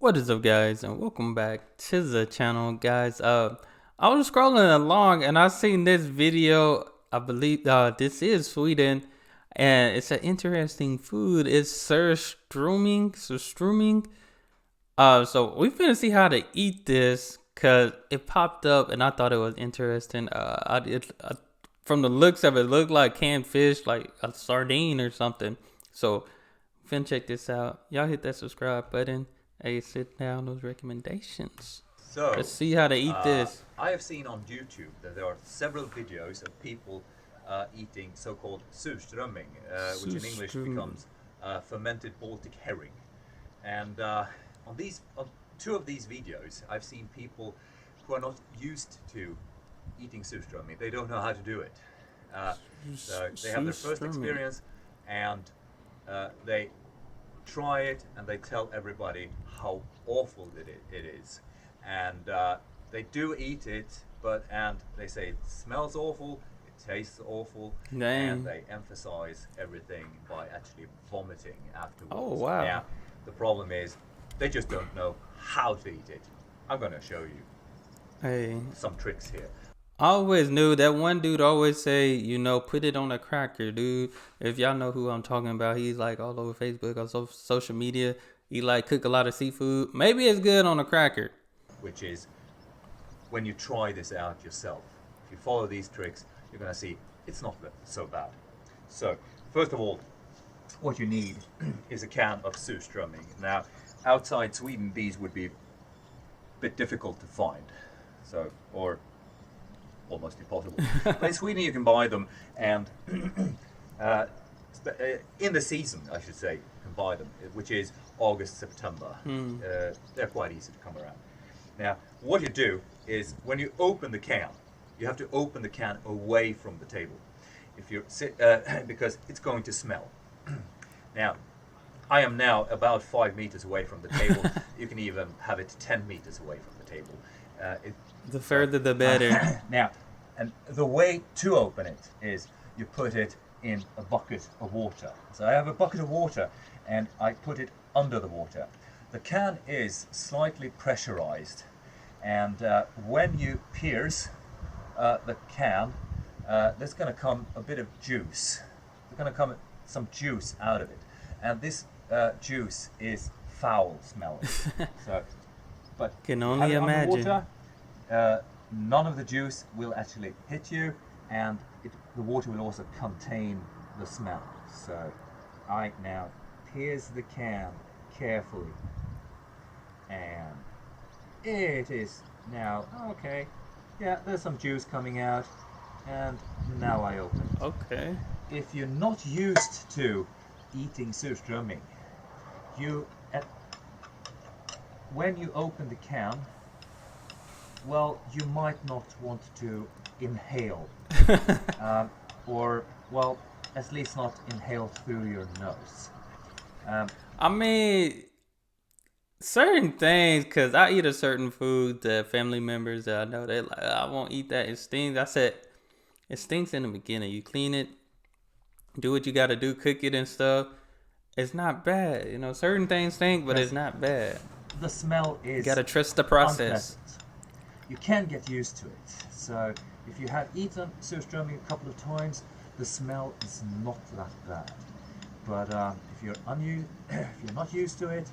What is up, guys, and welcome back to the channel, guys. I was scrolling along and I seen this video. I believe this is Sweden, and it's an interesting food. It's Surströmming. So we finna see how to eat this cause it popped up and I thought it was interesting. From the looks of it, looked like canned fish, like a sardine or something. So finna check this out. Y'all hit that subscribe button. Hey, sit down those recommendations. So, Let's see how to eat this. I have seen on YouTube that there are several videos of people eating so-called surströmming, which in English becomes fermented Baltic herring. And on two of these videos, I've seen people who are not used to eating surströmming. They don't know how to do it. So they have their first experience, and they try it, and they tell everybody how awful it is. And they do eat it, and they say it smells awful, it tastes awful, and they emphasize everything by actually vomiting afterwards. Oh, wow. Now, the problem is they just don't know how to eat it. I'm going to show you some tricks here. I always knew that one dude always say, put it on a cracker, dude. If y'all know who I'm talking about, he's like all over Facebook, on social media. He like cook a lot of seafood. Maybe it's good on a cracker. Which is when you try this out yourself. If you follow these tricks, you're going to see it's not so bad. So, first of all, what you need is a can of surströmming. Now, outside Sweden, these would be a bit difficult to find. So, or almost impossible. But in Sweden you can buy them, and in the season, I should say, you can buy them, which is August, September. They're quite easy to come around. Now, what you do is when you open the can, you have to open the can away from the table, if you because it's going to smell. Now, I am now about 5 meters away from the table. You can even have it 10 meters away from the table. The further the better. Now, and the way to open it is you put it in a bucket of water. So I have a bucket of water and I put it under the water. The can is slightly pressurized, and when you pierce the can, there's going to come a bit of juice. There's going to come some juice out of it, and this juice is foul smelling. So, but can only imagine. Water, none of the juice will actually hit you, and the water will also contain the smell. So I now pierce the can carefully, and it is now okay. Yeah, there's some juice coming out, and now I open it. Okay. If you're not used to eating surströmming, when you open the can, well, you might not want to inhale, or, well, at least not inhale through your nose. I mean, certain things, because I eat a certain food that family members that I know, they like, I won't eat that, it stinks. I said, it stinks in the beginning. You clean it, do what you got to do, cook it and stuff. It's not bad. Certain things stink, but it's not bad. The smell is, you got to trust the process. Unpleasant. You can get used to it. So if you have eaten surströmming a couple of times, the smell is not that bad. But if you're not used to it,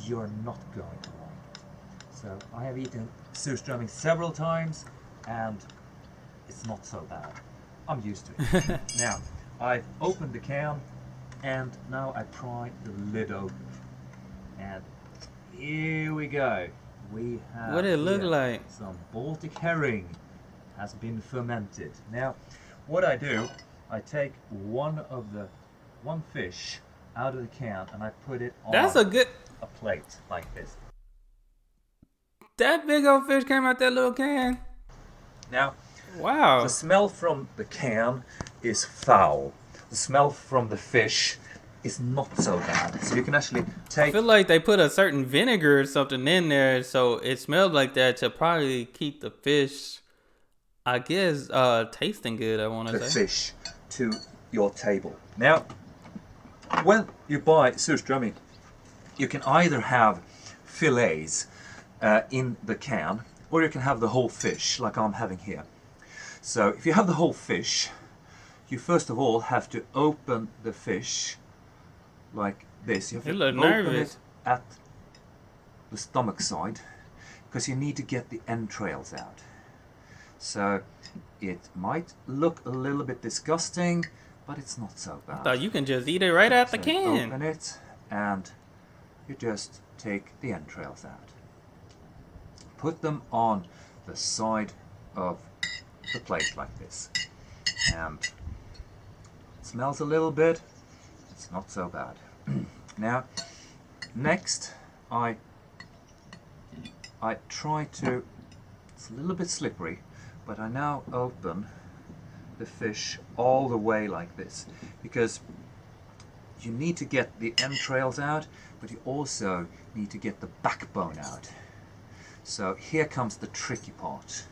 you're not going to like it. So I have eaten surströmming several times, and it's not so bad. I'm used to it. Now, I've opened the can, and now I pry the lid open. And here we go. We have what it look like? Some Baltic herring has been fermented. Now, what I do, I take one fish out of the can and I put it on a plate like this. That big old fish came out that little can. Now, wow. The smell from the can is foul. The smell from the fish is not so bad. So you can actually take... I feel like they put a certain vinegar or something in there, so it smelled like that to probably keep the fish, I guess, tasting good, I want to say. The fish to your table. Now, when you buy surströmming, you can either have fillets in the can, or you can have the whole fish, like I'm having here. So if you have the whole fish, you first of all have to open the fish like this. You have You to look open nervous. it at the stomach side, because you need to get the entrails out. So it might look a little bit disgusting, but it's not so I bad. thought you can just eat it right out the So can. open it and you just take the entrails out. Put them on the side of the plate like this. And it smells a little bit, it's not so bad. Now, next I try to, it's a little bit slippery, but I now open the fish all the way like this, because you need to get the entrails out, but you also need to get the backbone out. So here comes the tricky part,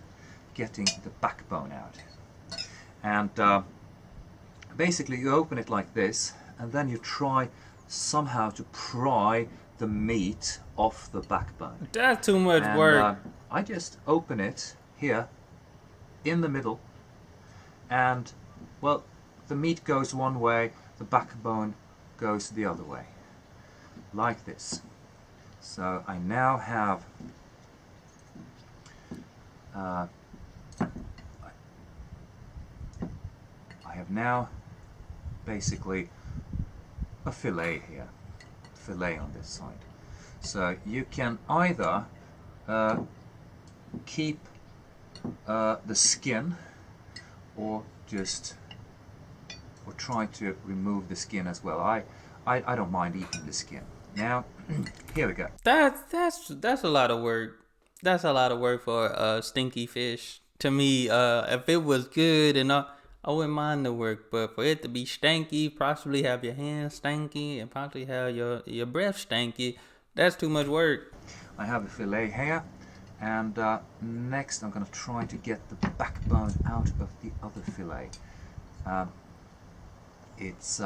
getting the backbone out. And basically you open it like this, and then you try somehow to pry the meat off the backbone. That's too much work. I just open it here in the middle, and well, the meat goes one way, the backbone goes the other way, like this. So I now have I have now basically a fillet here, fillet on this side. So you can either keep the skin, or try to remove the skin as well. I don't mind eating the skin. Now, here we go. That's a lot of work. That's a lot of work for stinky fish. To me, if it was good and I wouldn't mind the work, but for it to be stanky, possibly have your hands stanky, and possibly have your breath stanky, that's too much work. I have a fillet here, and next I'm going to try to get the backbone out of the other fillet. It's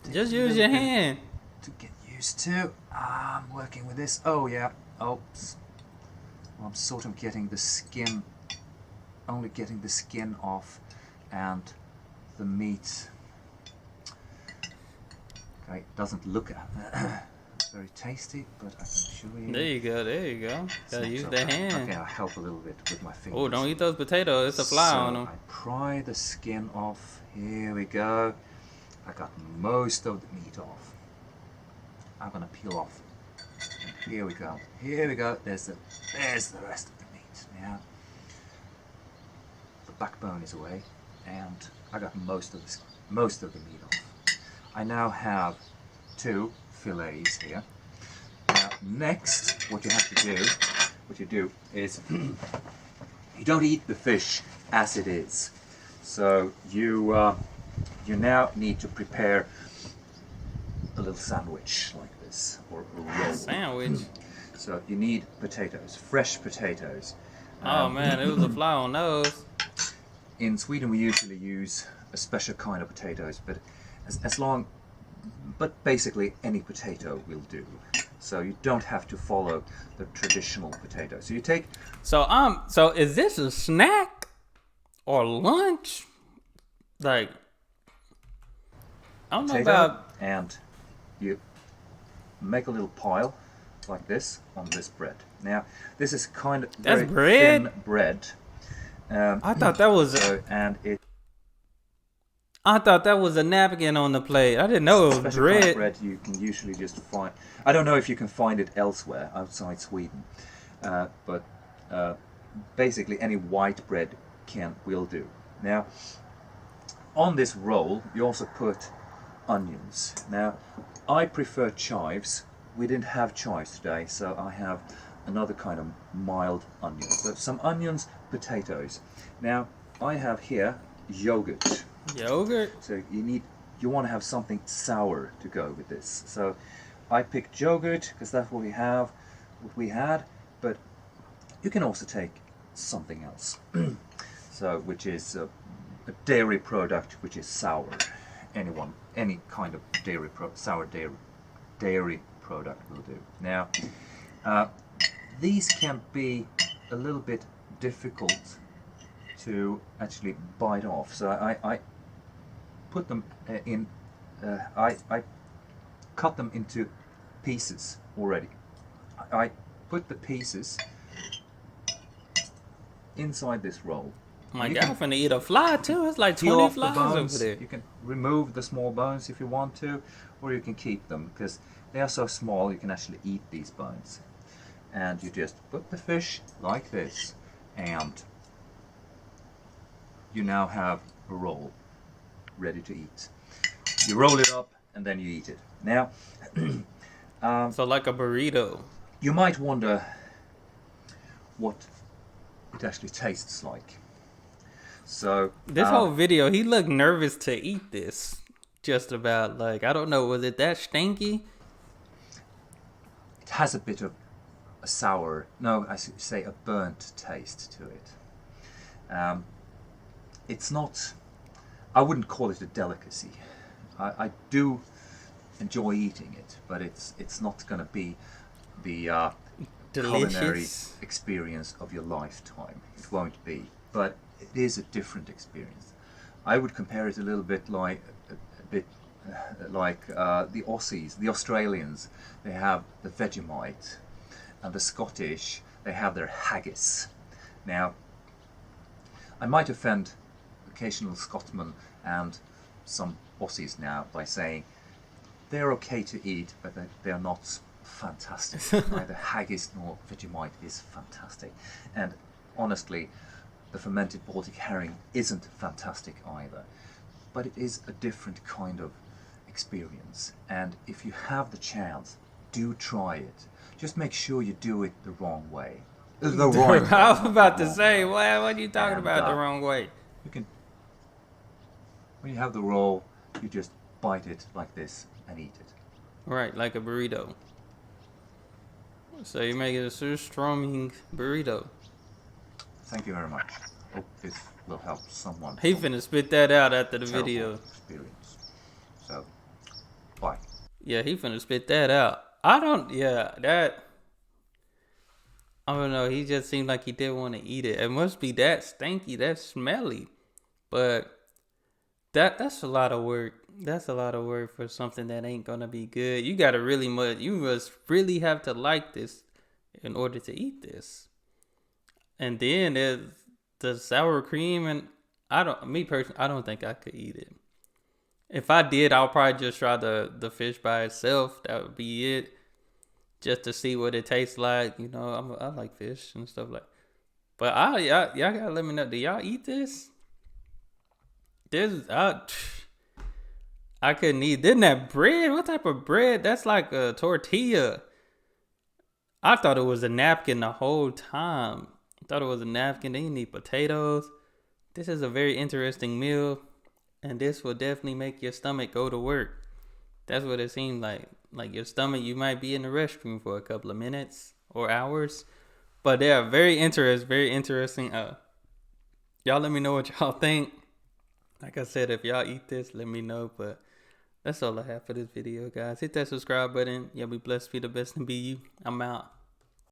Just use your hand. to get used to. I'm working with this. Oh yeah. Oops. Well, I'm sort of getting the skin, only getting the skin off, and the meat. Okay, doesn't look very tasty, but I can show you. There you go. There you go. Gotta use the hand. Okay, I'll help a little bit with my fingers. Oh, don't eat those potatoes. It's a fly on them. I pry the skin off. Here we go. I got most of the meat off. I'm gonna peel off. And here we go. Here we go. There's the rest of the meat. Now the backbone is away, and I got most of the meat off. I now have 2 fillets here. Now next, what you do is you don't eat the fish as it is. So you now need to prepare a little sandwich like this, or a roll. Sandwich. So you need potatoes, fresh potatoes. Oh man, it was a fly on those. In Sweden we usually use a special kind of potatoes, but but basically any potato will do. So you don't have to follow the traditional potato. So you take. So is this a snack or lunch? Like, I don't know about. And you make a little pile like this on this bread. Now this is kind of That's very bread? thin bread. I thought that was. I thought that was a napkin on the plate. I didn't know it was special bread. kind of bread you can usually just find. I don't know if you can find it elsewhere outside Sweden, but basically any white bread will do. Now, on this roll, you also put onions. Now, I prefer chives. We didn't have chives today, so I have another kind of mild onion. So some onions, potatoes. Now, I have here yogurt. Yogurt? So you want to have something sour to go with this. So I picked yogurt because that's what we had, but you can also take something else. So which is a dairy product which is sour. Any kind of sour dairy dairy product will do. Now, these can be a little bit difficult to actually bite off. So I put them in, I cut them into pieces already. I put the pieces inside this roll. My God, I'm finna eat a fly too. It's like Peel 20 off the flies bones. over there. You can remove the small bones if you want to, or you can keep them because they are so small you can actually eat these bones. And you just put the fish like this, and you now have a roll ready to eat. You roll it up and then you eat it. Now, So like a burrito. you might wonder what it actually tastes like. So This whole video, he looked nervous to eat this. Just about, like, I don't know, was it that stinky? it has a bit of a sour, no, I should say a burnt taste to it. It's not, I wouldn't call it a delicacy. I do enjoy eating it, but it's not going to be the culinary Delicious. experience of your lifetime. It won't be, but it is a different experience. I would compare it a little bit like the Aussies, the Australians. They have the Vegemite, and the Scottish, they have their haggis. Now, I might offend occasional Scotsmen and some Aussies now by saying they're okay to eat, but they're not fantastic. Neither haggis nor Vegemite is fantastic. And honestly, the fermented Baltic herring isn't fantastic either. But it is a different kind of experience. And if you have the chance, do try it. Just make sure you do it the wrong way. The right way. I was about to The wrong say, way. what are you talking And, about the wrong way? You can, when you have the roll, you just bite it like this and eat it. Right, like a burrito. So you make it a Surströmming burrito. Thank you very much. Hope this will help someone. He finna spit that out after the Terrible video. experience. So, bye. Yeah, he finna spit that out. I don't know, he just seemed like he didn't want to eat it. It must be that stinky, that smelly. But that's a lot of work. That's a lot of work for something that ain't gonna be good. You must really have to like this in order to eat this. And then there's the sour cream, and I don't think I could eat it. If I did, I'll probably just try the fish by itself. That would be it. Just to see what it tastes like. You know, I like fish and stuff like. But y'all gotta let me know. Do y'all eat this? I couldn't eat. Didn't that bread? What type of bread? That's like a tortilla. I thought it was a napkin the whole time. I thought it was a napkin. Then you need potatoes. This is a very interesting meal, and this will definitely make your stomach go to work. That's what it seemed like. Like your stomach, you might be in the restroom for a couple of minutes or hours. But they are very interesting. Y'all let me know what y'all think. Like I said, if y'all eat this, let me know. But that's all I have for this video, guys. Hit that subscribe button. Y'all be blessed, be the best, and be you. I'm out.